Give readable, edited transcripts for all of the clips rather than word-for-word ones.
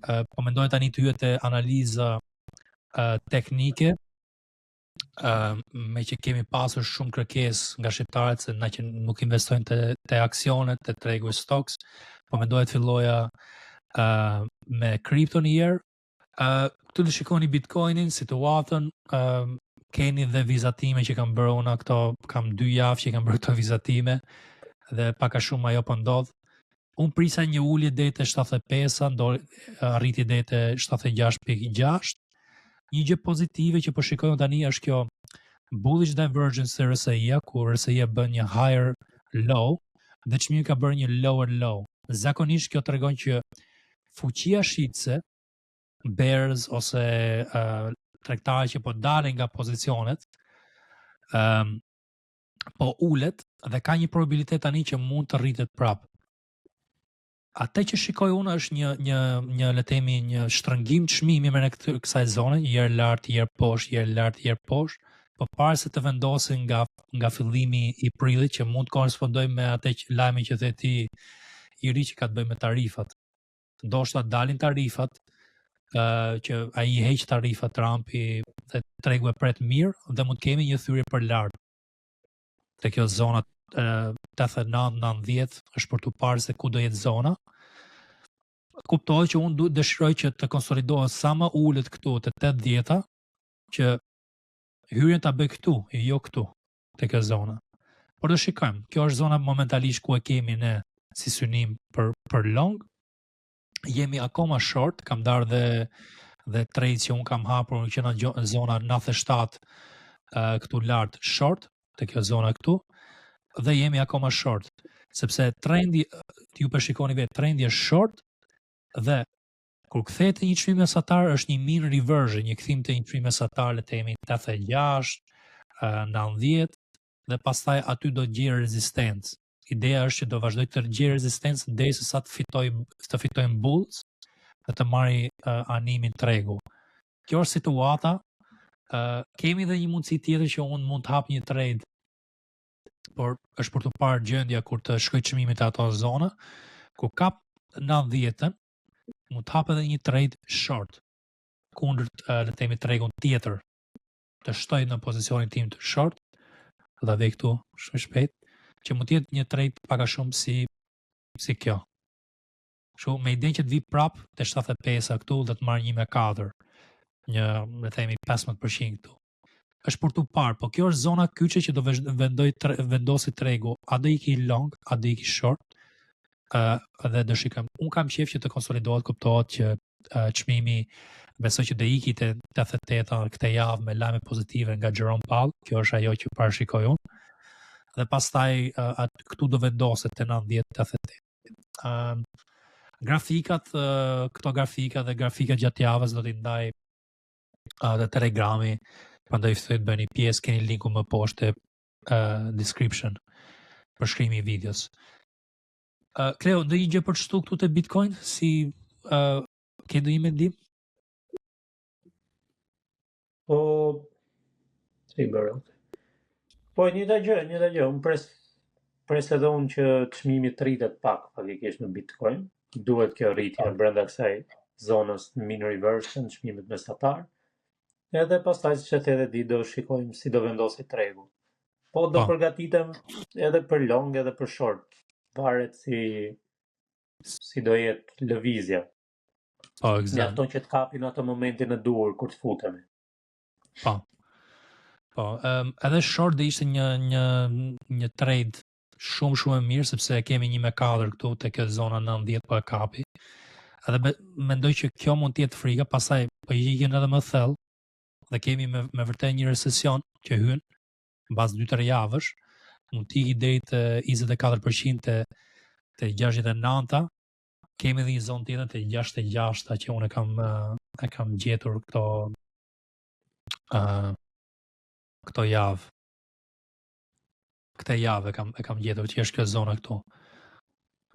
po mendoj tani të hyet te analiza teknike, me që kemi pasur shumë kërkesë nga shqiptarët se na që nuk investojnë te aksionet, te tregu i stocks, po mendoj të filloja me kripto një herë. Këtu të shikoni Bitcoinin, situatën, keni dhe vizatime që kam bërë una këto, kam 2 javë që kam bërë këto vizatime dhe pak a shumë ajo po ndodh. Unë prisa një ulje deri te 75, arriti deri te 76.6. Një gjë pozitive që po shikojmë tani është kjo bullish divergence e RSI-a, ku RSI-a bën një higher low dhe çmimi ka bërë një lower low. Zakonisht kjo tregon që fuqia shitse, bears ose tregtarë që po dalin nga pozicionet, po ulet dhe ka një probabilitet tani që mund të rritet prap. Atë që shikoj unë është një le të themi një shtrëngim çmimi me kësaj zone, një herë lart, një herë poshtë, një herë lart, një herë poshtë, por para se të vendosin nga fillimi i prillit që mund të korrespondojë me atë lajmin që the ti i ri që ka të bëjë me tarifat. Ndoshta dalin tarifat, që ai heq tarifat Trumpi dhe tregu e pret mirë dhe mund të kemi një thyrje për lart. Te kjo zona 89-90 është për të parë se ku do jetë zona. Kuptoj që unë dëshiroj që të konsolidohet sa më ulet këtu te 80-a, që hyrjen ta bëj këtu, jo këtu, te kjo zona. Por do shikojmë. Kjo është zona momentalisht ku e kemi ne si synim për long. Jemi akoma short, kam darë dhe trade që unë kam hapur që në zona 97 këtu lart short, te kjo zona këtu, dhe jemi akoma short, sepse trendi, ju përshikoni vetë, trendi është short dhe kur kthehet një çmim mesatar është një mean reversion, një kthim te një çmim mesatar, le të themi 86, 90 dhe pastaj aty do gjejë rezistencë. Ideja është që do vazhdoj të gjejë rezistencë derisa të fitojmë bulls dhe të marri animin tregu. Kjo është situata. Kemi dhe një mundësi tjetër që unë mund të hap një trade, por është për të parë gjendja kur të shkoj çmimit ato zona, ku kap 90-ën, mund të hap edhe një trade short kundër le të themi tregun tjetër, të shtoj në pozicionin tim të short, dhe vej këtu shumë shpejt, që mund të jetë një trade pak a shumë si kjo. Kështu me idenë që të vi prap te 75 këtu dhe të marr 1.4. Një, le të themi 15% këtu. Është për të parë, po kjo është zona kyçe që do vendosi tregu, a do iki long, a do iki short, dhe do shikojmë. Unë kam qejf që të konsolidohet, kuptohet që çmimi besoj që do iki te 88 këtë javë me lajme pozitive nga Jerome Powell, kjo është ajo që parashikoj unë. Dhe pastaj këtu do vendoset te 90-88. Grafikat, këto grafika dhe grafikat gjatë javës do t'i ndaj dhe Telegrami, prandaj ftoj të bëni pjesë, keni linku më poshtë description për shkrimi i videos. Kleo, do një gjë për të shtu këtu te Bitcoin, si ke ndonjë mendim? Po, si bërë. Po, një gjë, unë pres edhe unë që çmimi të rritet pak faktikisht në Bitcoin. Duhet kjo rritje brenda kësaj zonës mean reversion, çmimit mesatar. Edhe pastaj që edhe di do shikojmë si do vendosi tregu. Po do përgatitem edhe për long edhe për short. Varet si do jetë lëvizja. Po, exact. Mjafton që të kapin atë momentin e duhur kur të futemi. Po. Edhe short dhe ishte një trade shumë e mirë, sepse kemi 1.4 këtu te kjo zona 90 po e kapi. Edhe mendoj që kjo mund të jetë frika, pastaj po i ikin edhe më thellë. Dhe kemi me vërtet një recesion që hyn mbas 2-3 javësh, mund të iki deri te 24% te 69-a. Kemi edhe një zonë tjetër te 66-a që unë e kam gjetur këto javë. Këtë javë e kam gjetur që është kjo zona këtu.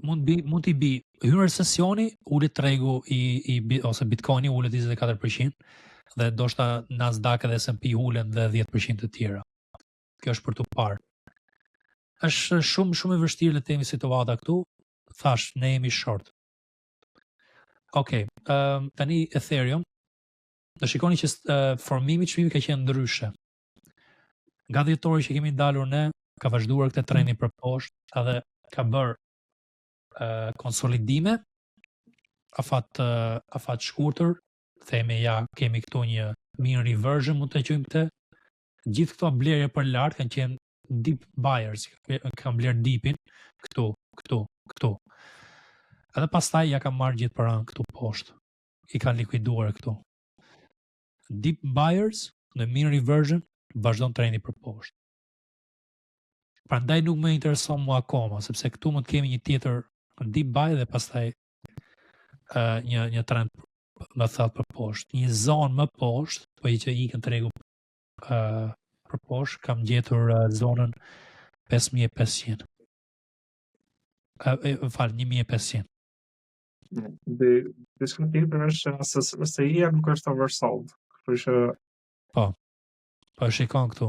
Mund t'i bi hyn recesioni, ulet tregu ose Bitcoini ulet 24%. Dhe ndoshta Nasdaq dhe S&P ulen dhe 10% të tjera. Kjo është për të parë. Është shumë e vështirë le të themi situata këtu. Thash, ne jemi short. Okej, tani Ethereum, do shikoni që formimi çmimi ka qenë ndryshe. Nga dhjetori që kemi dalur ne, ka vazhduar këtë trendi për poshtë edhe ka bërë konsolidime afat shkurtër, themi ja kemi këtu një mean reversion, mund të quajmë këtë. Gjithë këto blerje për lart kanë qenë deep buyers, kanë bler deepin këtu. Edhe pastaj ja kanë marrë gjithë paranë këtu poshtë. I kanë likuiduar këtu. Deep buyers në mean reversion vazhdon trendi për poshtë. Prandaj nuk më intereson mua akoma, sepse këtu mund të kemi një tjetër deep buy dhe pastaj një trend më thellë për poshtë. Një zonë më poshtë, po i që ikën tregu për poshtë, kam gjetur zonën 5500. 1500. Diskutimin është se ia nuk është oversold. Kështu që po shikon këtu.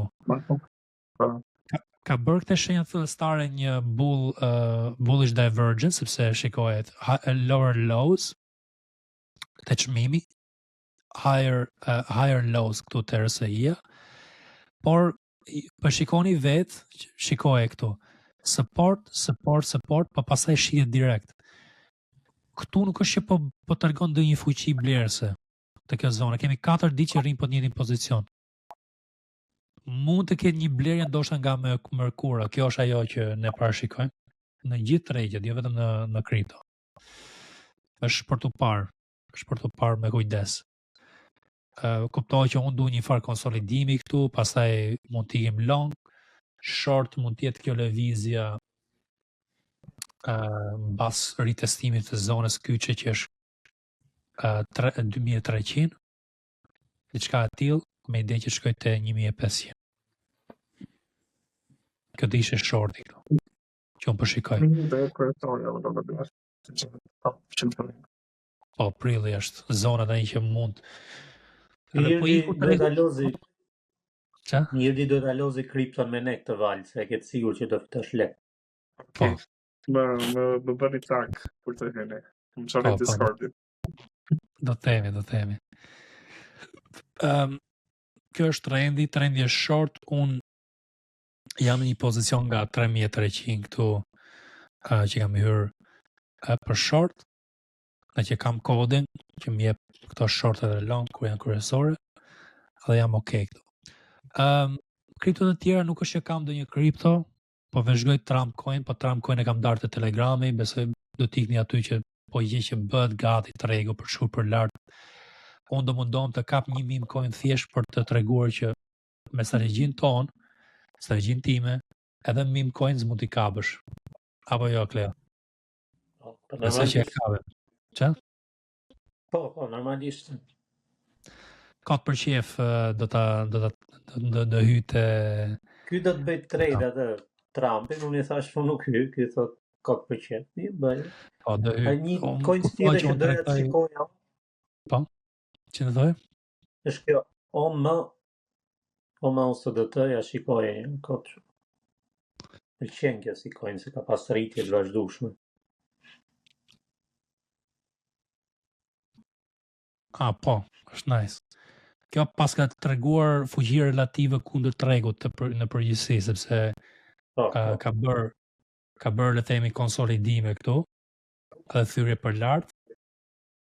Ka bërë këtë shenjë fillestare një bullish divergence, sepse shikohet lower lows të çmimi, higher lows këtu të RSI-ja, por shikoni vetë, shikoje këtu, support, po pastaj shihet direkt. Këtu nuk është që po tregon ndonjë fuqi blerëse të kjo zonë. Kemi 4 ditë që rrim po në njëjtin pozicion. Mund të ketë një blerje ndoshta nga Merkura. Kjo është ajo që ne parashikojmë në gjithë tregjet, jo vetëm në kripto. Është për të parë me kujdes. Kuptoj që unë du një farë konsolidimi këtu, pastaj mund t'ikim long, short mund t'jetë kjo lëvizja mbas ritestimit të zonës kyçe që është 2300, diçka e tillë, me ide që shkoj te 1500. Kjo të ishe shorti këtu, që unë përshikoj. Po, prilli është zona tani që mund. Njërdi do të alozi kripton me ne këtë valë, se e ketë sigur që do fitosh lek. Po. Më bëni tak për të hene. Më qoni Discordit. Do themi. Kjo është trendi është short, unë jam në një pozicion nga 3300 këtu që kam hyrë për short, dhe që kam kodin që më jep këto short edhe long kur janë kryesore, dhe jam okay këtu. Kripto të tjera nuk është që kam ndonjë kripto, po vëzhgoj Trump coin, po Trump coin e kam darë të Telegrami, besoj do t'ikni aty që po gjej që bëhet gati tregu për shkuar për lart. Unë do mundom të kap një meme coin thjesht për të treguar që me strategjin ton, strategjin time, edhe meme coins mund t'i kapësh. Apo jo, Kleo? Besoj që e kape. Që? Po, normalisht. Ka të përqef do hyte... Ky do të bëjt trade atë Trumpin, unë i thash po nuk hy, ky thot ka të përqef. Po, do hy. Një coin tjetër që doja të shikoja. Po, që në dojë? Është kjo, OMA USDT, ja shikoja një këtë. Pëlqen kjo si coin, se ka pas rritje të vazhdueshme. Po, është nice. Kjo pas ka treguar fuqi relative kundër tregut në përgjithësi, sepse ka bërë le themi konsolidime këtu, edhe thyrje për lart.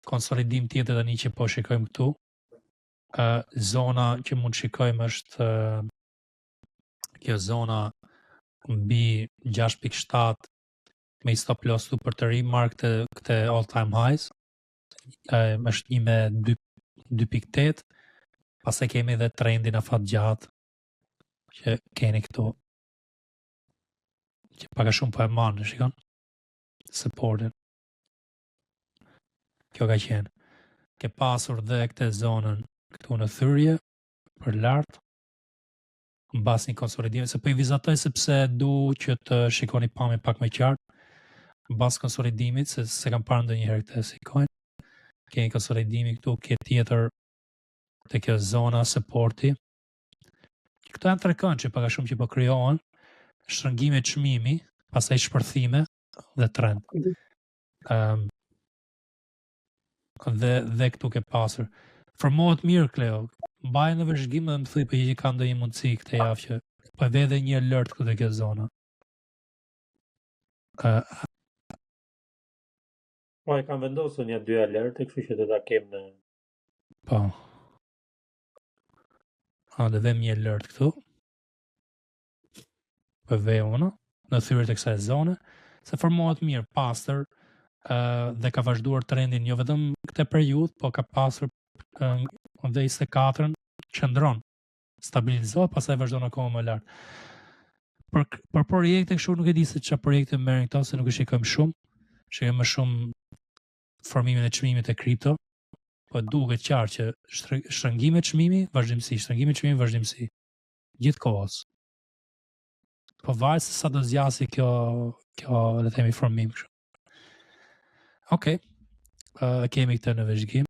Konsolidim tjetër tani që po shikojmë këtu. Zona që mund shikojmë është kjo zona mbi 6.7 me stop loss tu për të rimark këtë all time highs. Është një me 2.8, pastaj kemi edhe trendin afat gjatë që keni këtu, që paka shumë po e manë, shikon? Supportin. Kjo ka qenë. Ke pasur dhe këtë zonën këtu në thyrje, për lartë, në bas një konsolidime, se po i vizatoj sepse du që të shikoni pami pak me qartë, në bas konsolidimit, se kam parë ndonjëherë këtë sikojnë. Keni konsolidimi këtu, ke tjetër të kjo zona supporti. Këto janë tre kënd që paka shumë që po krijohen, shtrëngime çmimi, pastaj shpërthime dhe trend. dhe këtu ke pasur. Formohet mirë, Kleo. Mbaj në vëzhgim dhe më thuj për që ka ndonjë mundësi këtë javë që po e ve edhe një alert këtë kjo zona. Po e kam vendosur një 2 alerte, kështu që do ta kem në Po. Dhe vem një alert këtu. Për ve unë, në thyrët e kësaj zone, se formohet mirë pastër dhe ka vazhduar trendin jo vetëm këtë periudhë, po ka pasur dhe 24-ën qëndron, stabilizohet, pastaj vazhdon akoma më lart. Për projekte kështu nuk e di se çfarë projekte merren këto, se nuk e shikojmë shumë. Shikojmë më shumë formimin e çmimit e kripto, po duket qartë që shtrëngime çmimi, vazhdimsi, gjithkohës. Po varet se sa do zgjasë kjo le të themi formim kështu. Okej. Kemi këtë në vëzhgim.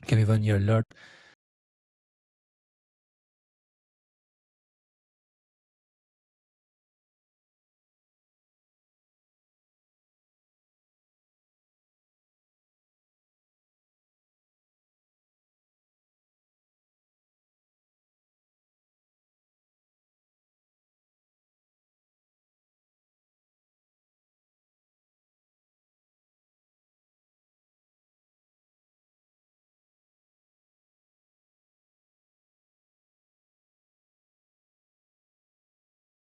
Kemi vënë një alert.